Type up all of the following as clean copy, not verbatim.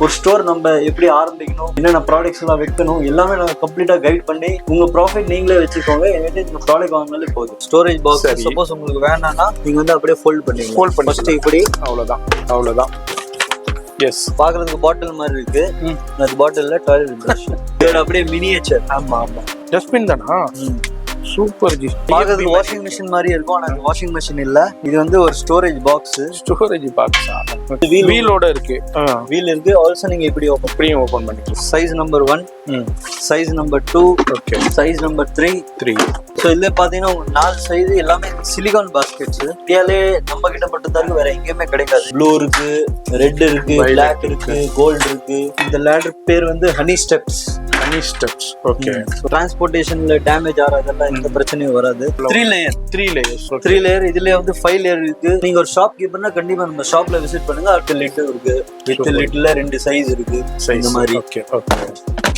ஒரு ஸ்டோர் நம்ம எப்படி ஆரம்பிக்கணும், என்னென்ன ப்ராடக்ட்ஸ் எல்லாம் வைக்கணும், எல்லாமே நாங்கள் கம்ப்ளீட்டா கைட் பண்ணி உங்க ப்ராஃபிட் நீங்களே வச்சுக்கோங்க. என்கிட்ட இந்த ப்ராடக்ட் வாங்கினாலே போதும். ஸ்டோரேஜ் பாக்ஸ் சப்போஸ் உங்களுக்கு வேணாம்னா நீங்க வந்து அப்படியே ஃபோல்ட் பண்ணி இப்படி அவ்வளவுதான். எஸ், பாக்குறதுக்கு பாட்டில் மாதிரி இருக்கு. அது பாட்டில்ல டாய்லெட் பிரஷ். இது அப்படியே மினியேச்சர். ஆமா டஸ்ட்பின் தானா? Super G. பாக்குறதுக்கு வாஷிங் மிஷின் மாதிரி இருக்கும், ஆனா அது வாஷிங் மிஷின் இல்ல. இது வந்து ஒரு ஸ்டோரேஜ் பாக்ஸ். வீலோட இருக்கு. வீல் இருக்கு. ஆல்சோ நீங்க இப்படி ஓபன் பண்ணிக்கலாம். Size number 1, size number 2, okay, size number 3. So இதுல பாத்தீங்கன்னா உங்களுக்கு 4 சைஸ் எல்லாமே சிலிகான் பாஸ்கெட்ஸ். இந்தியாலே நம்ம கிட்ட மட்டும் தான் வேற எங்கேயுமே கிடைக்காது. ப்ளூ இருக்கு, ரெட் இருக்கு, பிளாக் இருக்கு, கோல்டு இருக்கு. இந்த லேடர் பேர் வந்து ஹனி ஸ்டெப்ஸ். ஓகே. டிரான்ஸ்போர்ட்டேஷன்ல டேமேஜ் ஆகாதெல்லாம் எந்த பிரச்சனையும் வராது. 3 லேயர். இதுல வந்து 5 லேயர் இருக்கு. நீங்க ஒரு ஷாப் கீப்பர்னா கண்டிப்பா நம்ம ஷாப்ல விசிட் பண்ணுங்க. அடுத்த லிட்டர் இருக்கு, வித் லிட்டர்ல 2 சைஸ் இருக்கு. இந்த மாதிரி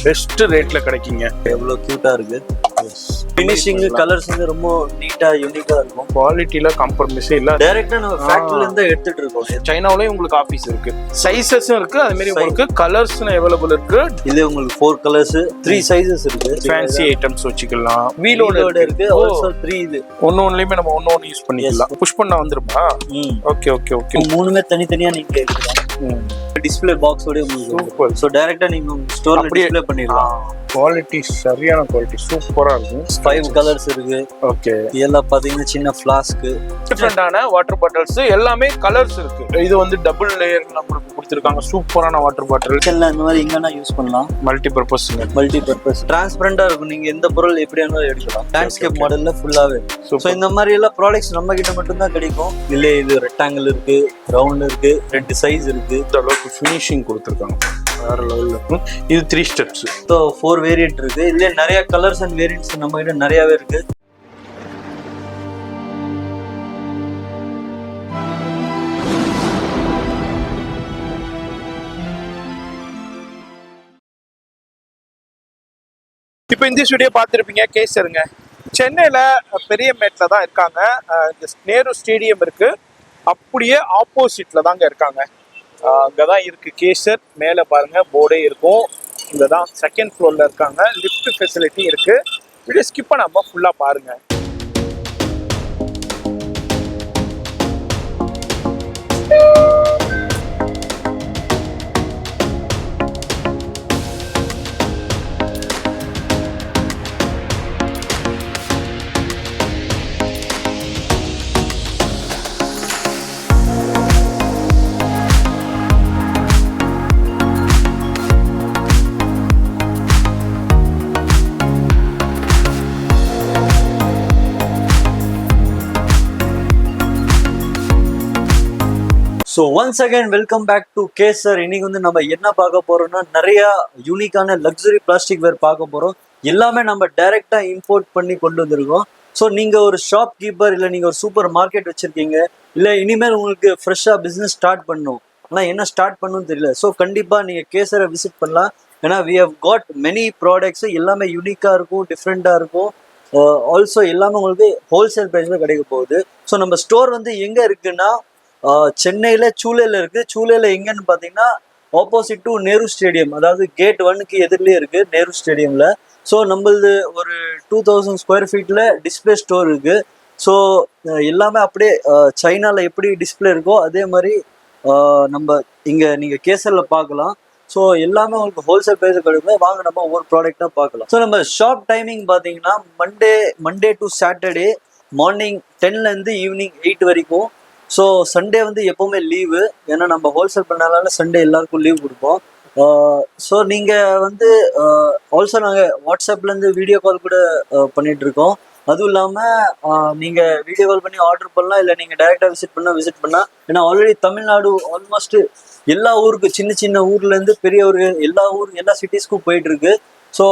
பெஸ்ட் ரேட்ல கிடைக்குங்க. எவ்வளவு கியூட்டா இருக்கு. ஃபினிஷிங் கலர்ஸ் வந்து ரொம்ப நீட்டா யூனிக்கா இருக்கும். குவாலிட்டில காம்ப்ரமைஸே இல்ல. டைரக்டா நம்ம ஃபேக்டரில இருந்து எடுத்துட்டு இருக்கோம். சைனாவுலயே உங்களுக்கு ஆபீஸ் இருக்கு. சைஸஸும் இருக்கு. அதே மாதிரி உங்களுக்கு கலர்ஸ் அவைலபிள் இருக்கு. இதுல உங்களுக்கு 4 கலர்ஸ், 3 சைஸஸ் இருக்கு. ஃபேன்சி ஐட்டம்ஸ் வச்சுக்கலாம். வீலோட இருக்கு. ஆல்சோ 3 இது. ஒண்ணொண்ணுலயுமே நம்ம ஒண்ணொண்ணு யூஸ் பண்ணிக்கலாம். புஷ் பண்ணா வந்துருமா? ஓகே. மூணுமே தனித்தனியா நீங்க எடுக்கலாம். டிஸ்ப்ளே பாக்ஸோட உங்களுக்கு. சோ டைரக்டா நீங்க ஸ்டோர்ல டிஸ்ப்ளே பண்ணிடலாம். குவாலிட்டி சரியான குவாலிட்டி, சூப்பரா இருக்கும். 5 கலர்ஸ் இருக்கு. ஓகே. இதெல்லாம் பாத்தீங்கன்னா சின்ன ஃப்ளாஸ்க், டிஃபரெண்டான வாட்டர் பாட்டில்ஸ், எல்லாமே கலர்ஸ் இருக்கு. இது வந்து டபுள் லேயர் நம்மளுக்கு கொடுத்திருக்காங்க. சூப்பரான வாட்டர் பாட்டில். இந்த மாதிரி எங்கன்னா யூஸ் பண்ணலாம். மல்டி பர்பஸ் டிரான்ஸ்பரண்டா இருக்கும். நீங்க எந்த பொருள் எப்படியானாலும் எடுக்கலாம். லேண்ட்ஸ்கேப் மாடல்ல ஃபுல்லாவே. சோ இந்த மாதிரி எல்லாம் ப்ராடக்ட்ஸ் நம்ம கிட்ட மட்டும் தான் கிடைக்கும். இல்ல இது ரெக்டாங்கிள் இருக்கு, ரவுண்ட் இருக்கு, 2 சைஸ் இருக்கு. இந்த அளவுக்கு ஃபினிஷிங் கொடுத்திருக்காங்க. வேற லெவல்ல இருக்கும். இது 3 ஸ்டெப்ஸ். ஸோ 4 வேரியன்ட் இருக்கு. இதுல நிறைய கலர்ஸ் அண்ட் வேரியன்ட்ஸ் நம்ம கிட்ட நிறையவே இருக்கு. இப்போ இந்த வீடியோ பார்த்துருப்பீங்க. கேசருங்க சென்னையில் பெரிய மேட்டில் தான் இருக்காங்க. நேரு ஸ்டேடியம் இருக்கு, அப்படியே ஆப்போசிட்ல தாங்க இருக்காங்க. அங்கே தான் இருக்கு கேசர். மேலே பாருங்க போர்டே இருக்கும். இங்கே தான் 2nd ஃப்ளோர்ல இருக்காங்க. லிஃப்ட் ஃபெசிலிட்டி இருக்கு. வீடியோ ஸ்கிப் பண்ணாம ஃபுல்லா பாருங்க. So once again welcome back to Kesar. இன்னைக்கு வந்து நம்ம என்ன பார்க்க போறோம்னா நிறைய யூனிக்கான லக்ஸுரி பிளாஸ்டிக் வேர் பார்க்க போறோம். எல்லாமே நம்ம டைரக்டா இம்போர்ட் பண்ணி கொண்டு வந்திருக்கோம். ஸோ நீங்க ஒரு ஷாப் கீப்பர், இல்லை நீங்க ஒரு சூப்பர் மார்க்கெட் வச்சிருக்கீங்க, இல்லை இனிமேல் உங்களுக்கு ஃப்ரெஷ்ஷாக பிஸ்னஸ் ஸ்டார்ட் பண்ணணும், ஆனால் என்ன ஸ்டார்ட் பண்ணணும்னு தெரியல, ஸோ கண்டிப்பா நீங்க கேசரை விசிட் பண்ணலாம். ஏன்னா we have got many products. எல்லாமே யூனிக்கா இருக்கும், டிஃப்ரெண்டா இருக்கும். ஆல்சோ எல்லாமே உங்களுக்கு ஹோல்சேல் ப்ரைஸ்ல கிடைக்க போகுது. ஸோ நம்ம ஸ்டோர் வந்து எங்க இருக்குன்னா சென்னையில சூளையில இருக்கு. சூளையில எங்கன்னு பாத்தீங்கன்னா ஆப்போசிட் டு நேரு ஸ்டேடியம், அதாவது கேட் 1க்கு எதிரிலே இருக்கு நேரு ஸ்டேடியம்ல. ஸோ நம்மளது ஒரு 2000 ஸ்கொயர் ஃபீட்ல டிஸ்பிளே ஸ்டோர் இருக்கு. ஸோ எல்லாமே அப்படியே சைனால எப்படி டிஸ்பிளே இருக்கோ அதே மாதிரி நம்ம இங்க நீங்க கேசர்ல பார்க்கலாம். ஸோ எல்லாமே உங்களுக்கு ஹோல்சேல் ப்ரைஸ் கிடைக்கும். வாங்க நம்ம ஒவ்வொரு ப்ராடக்டா பார்க்கலாம். ஸோ நம்ம ஷாப் டைமிங் பாத்தீங்கன்னா மண்டே டு சாட்டர்டே மார்னிங் 10ல இருந்து ஈவினிங் 8 வரைக்கும். ஸோ சண்டே வந்து எப்போவுமே லீவு. ஏன்னா நம்ம ஹோல்சேல் பண்ணனால சண்டே எல்லாருக்கும் லீவ் கொடுப்போம். ஸோ நீங்கள் வந்து ஆல்சோ நாங்கள் வாட்ஸ்அப்லேருந்து வீடியோ கால் கூட பண்ணிட்டு இருக்கோம். அதுவும் இல்லாமல் நீங்கள் வீடியோ கால் பண்ணி ஆர்டர் பண்ணலாம், இல்லை நீங்கள் டைரெக்டாக விசிட் பண்ணலாம். ஏன்னா ஆல்ரெடி தமிழ்நாடு ஆல்மோஸ்ட் எல்லா ஊருக்கு, சின்ன சின்ன ஊர்லேருந்து பெரிய ஊருக்கு, எல்லா சிட்டிஸ்க்கும் போயிட்டு இருக்கு. ஸோ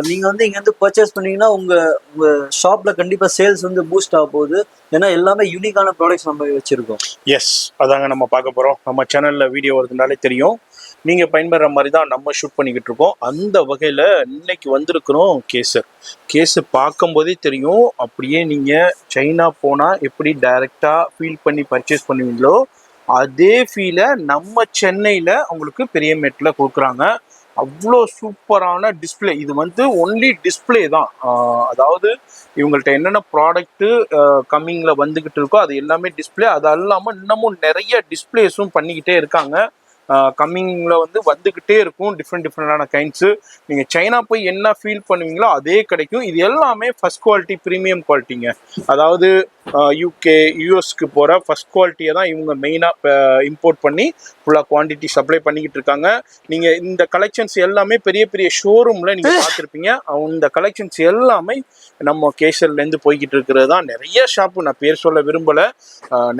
நீங்கள் வந்து இங்கேருந்து பர்ச்சேஸ் பண்ணீங்கன்னா உங்கள் ஷாப்பில் கண்டிப்பாக சேல்ஸ் வந்து பூஸ்ட் ஆக போகுது. ஏன்னா எல்லாமே யூனிக்கான ப்ராடக்ட்ஸ் நம்ம வச்சுருக்கோம். எஸ், அதாங்க நம்ம பார்க்க போகிறோம். நம்ம சேனலில் வீடியோ வருதுனாலே தெரியும், நீங்கள் பயன்படுற மாதிரி தான் நம்ம ஷூட் பண்ணிக்கிட்டு இருக்கோம். அந்த வகையில் இன்னைக்கு வந்திருக்கிறோம் கேசர் பார்க்கும்போதே தெரியும். அப்படியே நீங்கள் சைனா போனால் எப்படி டைரெக்டாக ஃபீல் பண்ணி பர்ச்சேஸ் பண்ணுவீங்களோ அதே ஃபீலை நம்ம சென்னையில உங்களுக்கு பெரியமேட்ல கொடுக்குறாங்க. அவ்வளோ சூப்பரான டிஸ்பிளே. இது வந்து ஒன்லி டிஸ்பிளே தான். அதாவது இவங்கள்ட்ட என்னென்ன ப்ராடக்ட்டு கம்மிங்ல வந்துகிட்டு இருக்கோ அது எல்லாமே டிஸ்பிளே. அது இல்லாமல் இன்னமும் நிறைய டிஸ்பிளேஸும் பண்ணிக்கிட்டே இருக்காங்க. கம்மிங்ல வந்து வந்துகிட்டே இருக்கும் டிஃப்ரெண்டான கைண்ட்ஸு. நீங்கள் சைனா போய் என்ன ஃபீல் பண்ணுவீங்களோ அதே கிடைக்கும். இது எல்லாமே ஃபர்ஸ்ட் குவாலிட்டி ப்ரீமியம் குவாலிட்டிங்க. அதாவது யூகே யூஎஸ்க்கு போகிற ஃபர்ஸ்ட் குவாலிட்டியை தான் இவங்க மெயினாக இம்போர்ட் பண்ணி ஃபுல்லாக குவான்டிட்டி சப்ளை பண்ணிக்கிட்டு இருக்காங்க. நீங்கள் இந்த கலெக்ஷன்ஸ் எல்லாமே பெரிய பெரிய ஷோரூமில் நீங்கள் பார்த்துருப்பீங்க. இந்த கலெக்ஷன்ஸ் எல்லாமே நம்ம கேசர்லேருந்து போய்கிட்டு இருக்கிறது தான். நிறைய ஷாப்பு, நான் பேர் சொல்ல விரும்பலை,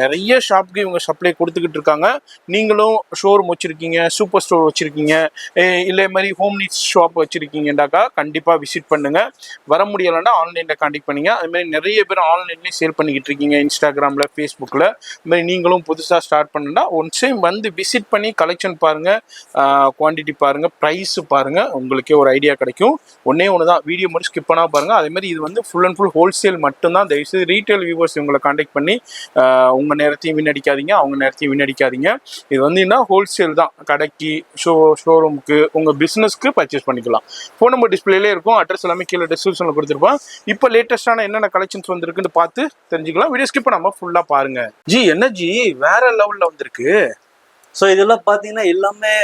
நிறைய ஷாப்புக்கு இவங்க சப்ளை கொடுத்துக்கிட்டு இருக்காங்க. நீங்களும் ஷோரூம் வச்சுருக்கீங்க, சூப்பர் ஸ்டோர் வச்சுருக்கீங்க, இல்லை மாதிரி ஹோம் நீட்ஸ் ஷாப் வச்சுருக்கீங்கன்னாக்கா கண்டிப்பாக விசிட் பண்ணுங்கள். வர முடியலைன்னா ஆன்லைனில் கான்டாக்ட் பண்ணிங்க. அதுமாதிரி நிறைய பேர் ஆன்லைன்லேயே சேல் பண்ணிக்கிட்டு இருக்கீங்க, இன்ஸ்டாகிராமில், ஃபேஸ்புக்கில். இதுமாதிரி நீங்களும் புதுசாக ஸ்டார்ட் பண்ணுன்னா ஒன் டைம் வந்து விசிட் பண்ணி கலெக்ஷன் பாருங்கள், குவான்டிட்டி பாருங்கள், ப்ரைஸு பாருங்கள், உங்களுக்கே ஒரு ஐடியா கிடைக்கும். ஒன்றே ஒன்று தான், வீடியோ மட்டும் ஸ்கிப் பண்ணால் பாருங்கள். அதேமாதிரி இது வந்து ஃபுல் அண்ட் ஃபுல் ஹோல்சேல் மட்டும்தான். தயவுசெய்து ரீட்டைல் வியூவர்ஸ் இவங்களை கான்டாக்ட் பண்ணி உங்கள் நேரத்தையும் வீணடிக்காதீங்க, அவங்க நேரத்தையும் வீணடிக்காதீங்க. இது வந்து என்ன ஹோல்சேல் தான். கடைக்கு, ஷோரூமுக்கு, உங்கள் பிஸ்னஸ்க்கு பர்ச்சேஸ் பண்ணிக்கலாம். ஃபோன் நம்பர் டிஸ்பிளேலே இருக்கும், அட்ரஸ் எல்லாமே கீழே டிஸ்கிரிப்ஷனில் கொடுத்துருப்போம். இப்போ லேட்டஸ்டான என்னென்ன கலெக்ஷன்ஸ் வந்திருக்குன்னு பார்த்து தெரிஞ்சுக்கலாம். வீடியோ ஸ்கிப் பண்ணாமல் ஃபுல்லாக பாருங்க. ஜி என்ன ஜி வேற லெவலில் வந்திருக்கு. ஸோ இதெல்லாம் பார்த்தீங்கன்னா எல்லாமே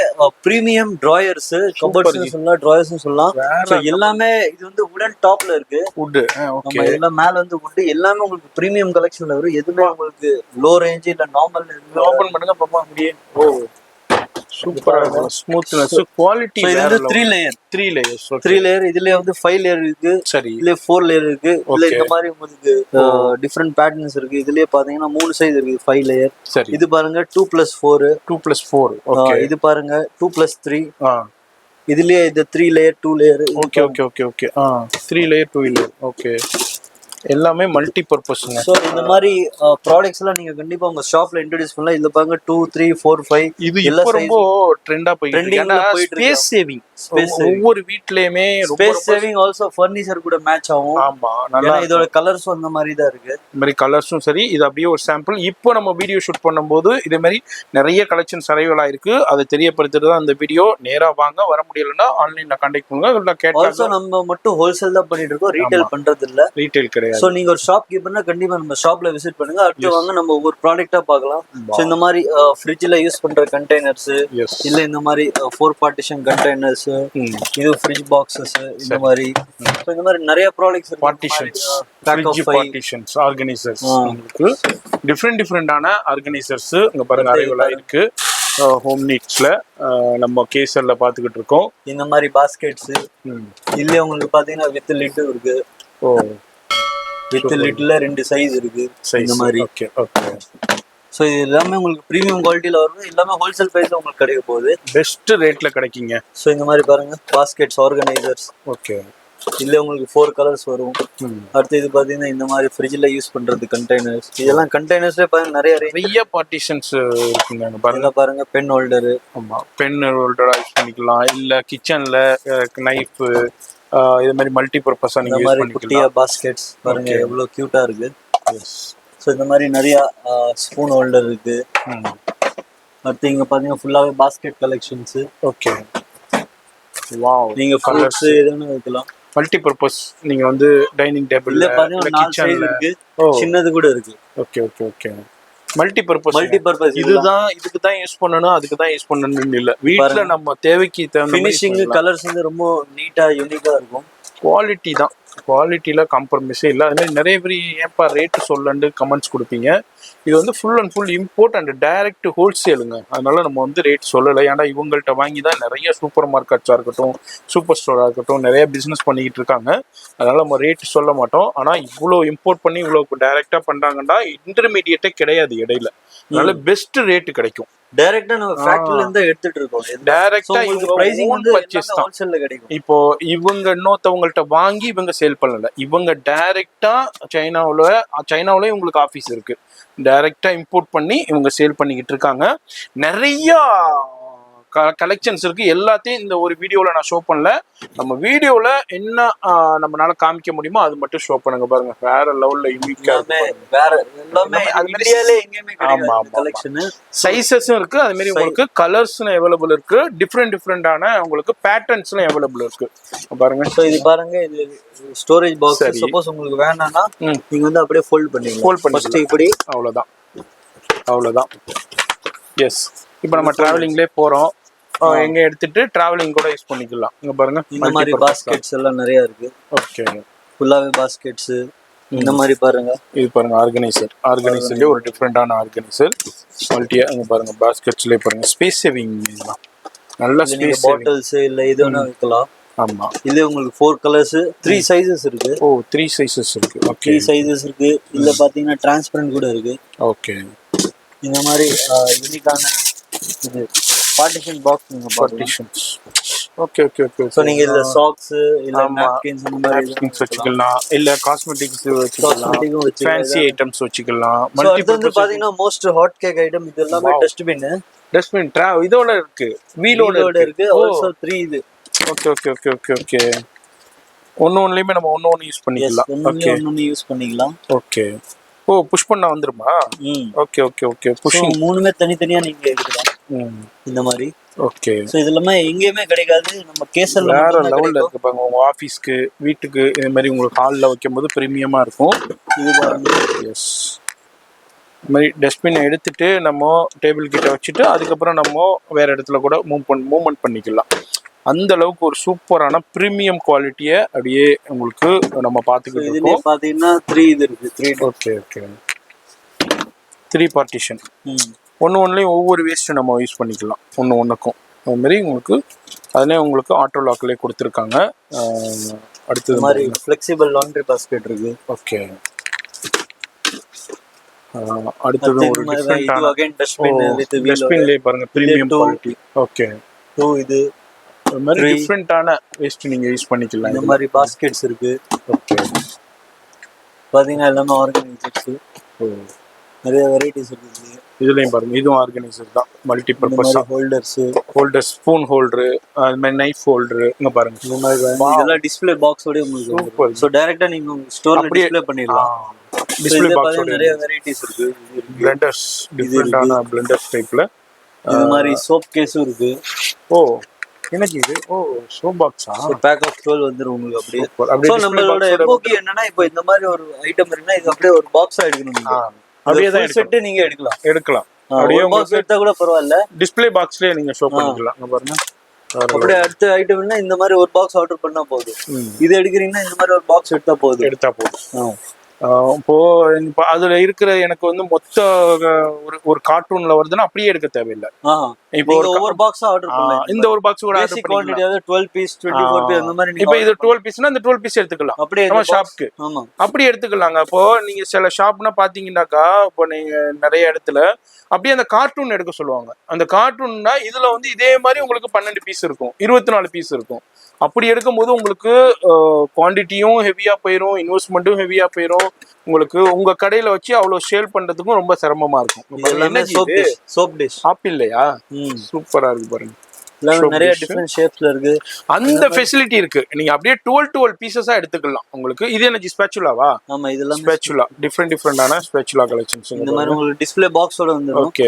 ப்ரீமியம் ட்ராயர்ஸ், கபோர்ட்ஸ்னு சொல்லலாம், ட்ராயர்ஸ்னு சொல்லலாம். ஸோ எல்லாமே இது வந்து உடன் டாப்ல இருக்கு. வுட் நம்ம எல்லாம் மேல வந்து வுட். எல்லாமே உங்களுக்கு ப்ரீமியம் கலெக்ஷன்ல வரும். எதுவுமே உங்களுக்கு லோ ரேஞ்ச் இல்ல நார்மல். ஓபன் பண்ணுங்க பாப்பா அப்படியே. ஓ சூப்பரா இருக்கு, ஸ்மூத்னஸ், குவாலிட்டி. இது வந்து 3 லேயர். 3 லேயர். இதுல வந்து 5 லேயர் இருக்கு. சரி, இதுல 4 லேயர் இருக்கு. இதுல இந்த மாதிரி உங்களுக்கு டிஃபரெண்ட் பேட்டர்ன்ஸ் இருக்கு. இதுலயே பாத்தீங்கன்னா 3 சைஸ் இருக்கு. 5 லேயர். சரி, இது பாருங்க 2+4. 2+4. ஓகே, இது பாருங்க 2+3. இதுலயே இது 3 layer 2 layer. Okay okay okay okay. 3 layer 2 layer. Okay, எல்லாமே மல்டி பர்பஸ்ங்க. சோ இந்த மாதிரி ப்ராடக்ட்ஸ் எல்லாம் நீங்க கண்டிப்பா உங்க ஷாப்ல இன்ட்ரோ듀ஸ் பண்ணலாம். இதுல பாருங்க 2, 3, 4, 5. இது இப்போ ரொம்ப ட்ரெண்டா போயிட்டு இருக்கு. ஸ்பேஸ் சேவிங், ஒவ்வொரு வீட்லயுமே ஸ்பேஸ் சேவிங், ஆல்சோ ஃபர்னிச்சர் கூட மேட்ச் ஆகும். ஆமா, நல்லா. இதோட கலர்ஸ் அந்த மாதிரி தான் இருக்கு. இந்த மாதிரி கலர்ஸும் சரி. இது அப்படியே ஒரு சாம்பிள். இப்போ நம்ம வீடியோ ஷூட் பண்ணும்போது இதே மாதிரி நிறைய கலெக்ஷன்ஸ் அரைவல் ஆயிருக்கு. அதை தெரியப்படுத்துறது அந்த வீடியோ. நேரா வாங்க, வர முடியலன்னா ஆன்லைன்ல கான்டாக்ட் பண்ணுங்க. இல்ல கேட்டா ஆல்சோ நம்ம மட்டும் ஹோல்சேல் தான் பண்ணிட்டு இருக்கோம், ரீட்டைல் பண்றது இல்ல. ரீட்டைல் கிடையாது. சோ நீங்க ஒரு ஷாப் கீப்பர்னா கண்டிப்பா நம்ம ஷாப்ல விசிட் பண்ணுங்க. அடுத்து வாங்க நம்ம ஒவ்வொரு ப்ராடக்ட்டா பார்க்கலாம். சோ இந்த மாதிரி ஃப்ரிட்ஜ்ல யூஸ் பண்ற கண்டெய்னர்ஸ், இல்ல இந்த மாதிரி 4 பார்ட்டிஷன் கண்டெய்னர்ஸ், இது ஃப்ரிட்ஜ் பாக்ஸஸ், இந்த மாதிரி. சோ இந்த மாதிரி நிறைய ப்ராடக்ட்ஸ் இருக்கு. பார்ட்டிஷன்ஸ், ஃப்ரிட்ஜ் பார்ட்டிஷன்ஸ், ஆர்கனைசர்ஸ், உங்களுக்கு டிஃப்ரெண்டான ஆர்கனைசர்ஸ் இங்க பாருங்க அரைவலா இருக்கு. ஹோம் நீட்ஸ்ல நம்ம கேசர்ல பாத்துக்கிட்டு இருக்கோம். இந்த மாதிரி பாஸ்கெட்ஸ் இல்ல உங்களுக்கு பாத்தீங்கன்னா வித் லிட் இருக்கு. ஓ, வித் லிட்ல 2 சைஸ் இருக்கு. இந்த மாதிரி. Okay okay. ஸோ இது எல்லாமே உங்களுக்கு ப்ரீமியம் குவாலிட்டியில் வரும். எல்லாமே ஹோல்சேல் ப்ரைஸில் உங்களுக்கு கிடைக்க போகுது. பெஸ்ட் ரேட்ல கிடைக்குங்க. ஸோ இந்த மாதிரி பாருங்க பாஸ்கெட்ஸ், ஆர்கனைசர்ஸ். ஓகே, இல்லை உங்களுக்கு 4 கலர்ஸ் வரும். அடுத்து இது பார்த்தீங்கன்னா இந்த மாதிரி ஃப்ரிட்ஜில் யூஸ் பண்ணுறது கண்டெய்னர்ஸ். இதெல்லாம் கண்டெய்னர்ஸ்லேயே பாருங்க நிறைய பார்ட்டிஷன்ஸ் இருக்குங்க. பாருங்க பென் ஹோல்டரு. ஆமாம், பென் ஹோல்டராக யூஸ் பண்ணிக்கலாம். இல்லை கிச்சனில் நைஃபு, இது மாதிரி மல்டி பர்பஸா நீங்க யூஸ் பண்ணிக்கலாம். குட்டியா பாஸ்கெட்ஸ் பாருங்க எவ்வளவு கியூட்டா இருக்கு. சோ இந்த மாதிரி நிறைய ஸ்பூன் ஹோல்டர் இருக்கு. அடுத்து இங்க பாத்தீங்கன்னா ஃபுல்லாவே பாஸ்கெட் கலெக்ஷன்ஸ். Okay, wow. நீங்க ஃப்ரூட்ஸ் எதுன்னு வைக்கலாம். Multi purpose. நீங்க வந்து டைனிங் டேபிள்ல, கிச்சன்ல இருக்கு, சின்னது கூட இருக்கு. Okay okay okay. Multi purpose. இதுதான் இதுக்கு தான் யூஸ் பண்ணணும், அதுக்கு தான் யூஸ் பண்ணணும்னு இல்ல. வீட்ல நம்ம தேவைக்கு தகுந்த ஃபினிஷிங், கலர்ஸ் வந்து ரொம்ப நீட்டா யூனிக்கா இருக்கும். குவாலிட்டி தான், குவாலிட்டியில காம்ப்ரமைஸே இல்லை. அது மாதிரி நிறைய பேர் ஏன்ப்பா ரேட்டு சொல்லண்டு கமெண்ட்ஸ் கொடுப்பீங்க. இது வந்து full and full import and direct ஹோல்சேலுங்க. அதனால நம்ம வந்து ரேட் சொல்லலை. ஏன்னா இவங்கள்ட்ட வாங்கி தான் நிறைய சூப்பர் மார்க்கெட்ஸாக இருக்கட்டும், சூப்பர் ஸ்டோராக இருக்கட்டும், நிறைய பிஸ்னஸ் பண்ணிக்கிட்டு இருக்காங்க. அதனால நம்ம ரேட் சொல்ல மாட்டோம். ஆனால் இவ்வளோ இம்போர்ட் பண்ணி இவ்வளோ டைரக்டாக பண்ணுறாங்கன்னா இன்டர்மீடியேட்டே கிடையாது இடையில. அதனால பெஸ்ட் ரேட்டு கிடைக்கும். டைரக்டா நம்ம ஃபேக்டரில இருந்து எடுத்துட்டு இருக்கோம். டைரக்டா இவங்க பிரைசிங் வந்து பர்ச்சேஸ் தான் ஹோல்சேல்ல கிடைக்கும். இப்போ இவங்க இன்னொருத்தவங்கள்ட்ட வாங்கி இவங்க சேல் பண்ணல. இவங்க டைரக்டா சைனாவுல இவங்களுக்கு ஆபீஸ் இருக்கு. டைரக்டா இம்போர்ட் பண்ணி இவங்க சேல் பண்ணிக்கிட்டு இருக்காங்க. நிறைய கலெக்ஷன்ஸ் இருக்கு. எல்லாத்தையும் இந்த ஒரு வீடியோல நான் ஷோ பண்ணல. நம்ம வீடியோல என்ன நம்மளால காமிக்க முடியுமோ அது மட்டும் ஷோ பண்ணுங்க. பாருங்க வேற லெவல்ல யூனிக்கா வேற எல்லாமே இந்தியாலே எங்கேயுமே கிடையாது கலெக்ஷன். சைஸஸும் இருக்கு, அது மாதிரி உங்களுக்கு கலர்ஸ்ல அவைலபிள் இருக்கு, டிஃப்ரெண்டான உங்களுக்கு பேட்டர்ன்ஸ்ல அவைலபிள் இருக்கு. பாருங்க. சோ இது பாருங்க, இது ஸ்டோரேஜ் பாக்ஸ். சப்போஸ் உங்களுக்கு வேணாம்னா நீங்க வந்து அப்படியே ஃபோல்ட் பண்ணிக்கலாம். ஃபர்ஸ்ட் இப்படி அவ்வளவுதான். எஸ், இப்போ நம்ம டிராவலிங்லேயே போறோம், எங்க எடுத்துட்டு டிராவலிங் கூட யூஸ் பண்ணிக்கலாம். இங்க பாருங்க இந்த மாதிரி பாஸ்கெட்ஸ் எல்லாம் நிறைய இருக்கு. ஓகே, ஃபுல்லாவே பாஸ்கெட்ஸ் இந்த மாதிரி பாருங்க. இது பாருங்க ஆர்கனைசர்லயே ஒரு டிஃப்ரெண்டான ஆர்கனைசர் குவாலிட்டியா. இங்க பாருங்க பாஸ்கெட்ஸ்லயே பாருங்க ஸ்பேஸ் சேவிங், நல்ல ஸ்பேஸ் பாட்டில்ஸ் இல்ல இது ஒண்ணா வைக்கலாம். ஆமா, இது உங்களுக்கு 4 கலர்ஸ் 3 சைஸஸ் இருக்கு. ஓ 3 சைஸஸ் இருக்கு. ஓகே, 3 சைஸஸ் இருக்கு. இல்ல பாத்தீங்கன்னா டிரான்ஸ்பரண்ட் கூட இருக்கு. ஓகே, இந்த மாதிரி யூனிக்கான இது பார்ட்டிஷன் பாக்ஸ் நீங்க பார்ட்டிஷன்ஸ். ஓகே. சோ நீங்க இதுல சாக்ஸ் இல்ல நாப்கின்ஸ் இந்த மாதிரி வச்சுக்கலாம், இல்ல காஸ்மெட்டிக்ஸ் வச்சுக்கலாம், ஃபேன்சி ஐட்டம்ஸ் வச்சுக்கலாம். வந்து பாத்தீங்கன்னா மோஸ்ட் ஹாட் கேக் ஐட்டம் இது எல்லாமே டஸ்ட்பின் இதோட இருக்கு, வீலோட இருக்கு. ஆல்சோ 3 இது. ஓகே. ஒண்ணுலயுமே நம்ம ஒண்ணு யூஸ் பண்ணிக்கலாம். ஒண்ணு யூஸ் பண்ணிக்கலாம். ஓகே. ஓ புஷ் பண்ணா வந்துருமா? ஓகே. புஷிங் மூணுமே தனித்தனியா நீங்க எடுக்கலாம் இந்த மாதிரி. ஓகே. சோ இதெல்லாம் எங்கேயுமே கிடைக்காது, நம்ம கேசர்ல வேற லெவல்ல இருக்கு பாருங்க. உங்க ஆபீஸ்க்கு, வீட்டுக்கு இந்த மாதிரி உங்களுக்கு ஹால்ல வைக்கும்போது பிரீமியமா இருக்கும். இது பாருங்க. எஸ், இந்த மாதிரி டஸ்ட்பின் எடுத்துட்டு நம்ம டேபிள் கிட்ட வச்சுட்டு அதுக்கப்புறம் நம்ம வேற இடத்துல கூட மூவ்மெண்ட் பண்ணிக்கலாம். அந்த அளவுக்கு ஒரு சூப்பரான பிரீமியம் குவாலிட்டியை அப்படியே உங்களுக்கு நம்ம பார்த்துக்கிட்டு இருக்கோம். பாத்தீங்கன்னா 3 இது இருக்கு. 3 ஓகே. 3 பார்ட்டிஷன். ஒன்றுலையும் ஒவ்வொரு வேஸ்ட்டு நம்ம யூஸ் பண்ணிக்கலாம் ஒன்றுக்கும். அது மாதிரி உங்களுக்கு அதுலேயே உங்களுக்கு ஆட்டோ லாக்லேயே கொடுத்துருக்காங்க. அடுத்தது மாதிரி ஃப்ளெக்சிபிள் லாண்ட்ரி பாஸ்கெட் இருக்கு. ஓகே. அடுத்தது ஒரு டிஃப்ரெண்டான டஸ்ட்பின்லேயே பாருங்க பிரீமியம் குவாலிட்டி. ஓகே. இது அது மாதிரி டிஃப்ரெண்டான வேஸ்ட் நீங்க யூஸ் பண்ணிக்கலாம். இந்த மாதிரி பாஸ்கெட்ஸ் இருக்கு. ஓகே. பாத்தீங்கன்னா எல்லாமே ஆர்கனைசர்ஸ், நிறைய வெரைட்டிஸ் இருக்கு. இதுலயும் பாருங்க, இதுவும் ஆர்கனைசர் தான், multi purpose holders, spoon holder, அது மாதிரி நைஃப் ஹோல்டர். இங்க பாருங்க இந்த மாதிரி இதெல்லாம் டிஸ்ப்ளே பாக்ஸோட உங்களுக்கு சோ டைரக்ட்டா நீங்க ஸ்டோர்ல டிஸ்ப்ளே பண்ணிடலாம். டிஸ்ப்ளே பாக்ஸோட நிறைய வெரைட்டிஸ் இருக்கு. பிளெண்டர்ஸ், டிஃப்ரெண்டான பிளெண்டர்ஸ் டைப்ல. இந்த மாதிரி சோப் கேஸும் இருக்கு. ஓ எனக்கு இது சோப் பாக்ஸா? பேக் ஆஃப் 12 வந்துரும் உங்களுக்கு அப்படியே. சோ நம்மளோட எம்போகி என்னன்னா, இப்போ இந்த மாதிரி ஒரு ஐட்டம் இருக்குன்னா இது அப்படியே ஒரு பாக்ஸா எடுக்கணும். நீங்க அப்படியே தான் செட் நீங்க எடுக்கலாம். அப்படியே பாக்ஸ் எடுத்தா கூட பரவாயில்ல, டிஸ்ப்ளே பாக்ஸ்லயே நீங்க ஷோ பண்ணிக்கலாம். இங்க பாருங்க. அப்படியே அடுத்த ஐட்டம்னா இந்த மாதிரி ஒரு பாக்ஸ் ஆர்டர் பண்ணா போதும். இது எடுக்கிறீங்கன்னா இந்த மாதிரி ஒரு பாக்ஸ் எடுத்தா போதும். இப்போ அதுல இருக்கிற எனக்கு வந்து மொத்த ஒரு கார்ட்டூன்ல வருதுன்னா அப்படியே எடுக்க தேவையில்லை. இப்போ ஒரு பாக்ஸ் ஆர்டர் பண்ணலாம். இந்த ஒரு பாக்ஸ் கூட ஆர்டர் பண்ணிக்கலாம். 12 பீஸ் 24 பீஸ் அந்த மாதிரி. இப்போ இது 12 பீஸ்னா இந்த 12 பீஸ் எடுத்துக்கலாம் அப்படியே நம்ம ஷாப்க்கு. அப்படி எடுத்துக்கலாங்க. அப்போ நீங்க சில ஷாப்னா பாத்தீங்கன்னாக்கா, இப்போ நீங்க நிறைய இடத்துல அப்படியே அந்த கார்ட்டூன் எடுக்க சொல்லுவாங்க. அந்த கார்ட்டூன்னா இதுல வந்து இதே மாதிரி உங்களுக்கு 12 பீஸ் இருக்கும், 24 பீஸ் இருக்கும். அப்படி எடுக்கும்போது உங்களுக்கு குவான்டிட்டியும் ஹெவியா போயிடும், இன்வெஸ்ட்மெண்ட்டும் ஹெவியா போயிடும். உங்களுக்கு உங்க கடையில வச்சு அவ்வளவு சேல் பண்றதுக்கும் ரொம்ப சிரமமா இருக்கும். சோப் டிஷ் ஆப்பிள் இல்லையா? சூப்பரா இருக்கு பாருங்க. நிறைய டிஃபரண்ட் ஷேப்ஸ்ல இருக்கு. அந்த ஃபெசிலிட்டி இருக்கு. நீங்க அப்படியே 12 பீசஸா எடுத்துக்கலாம். உங்களுக்கு இது என்ன ஸ்பேச்சுலாவா? ஆமா, இதெல்லாம் ஸ்பேச்சுலா. டிஃபரெண்டான spatula collections. இந்த மாதிரி உங்களுக்கு டிஸ்ப்ளே பாக்ஸோட வந்து. ஓகே.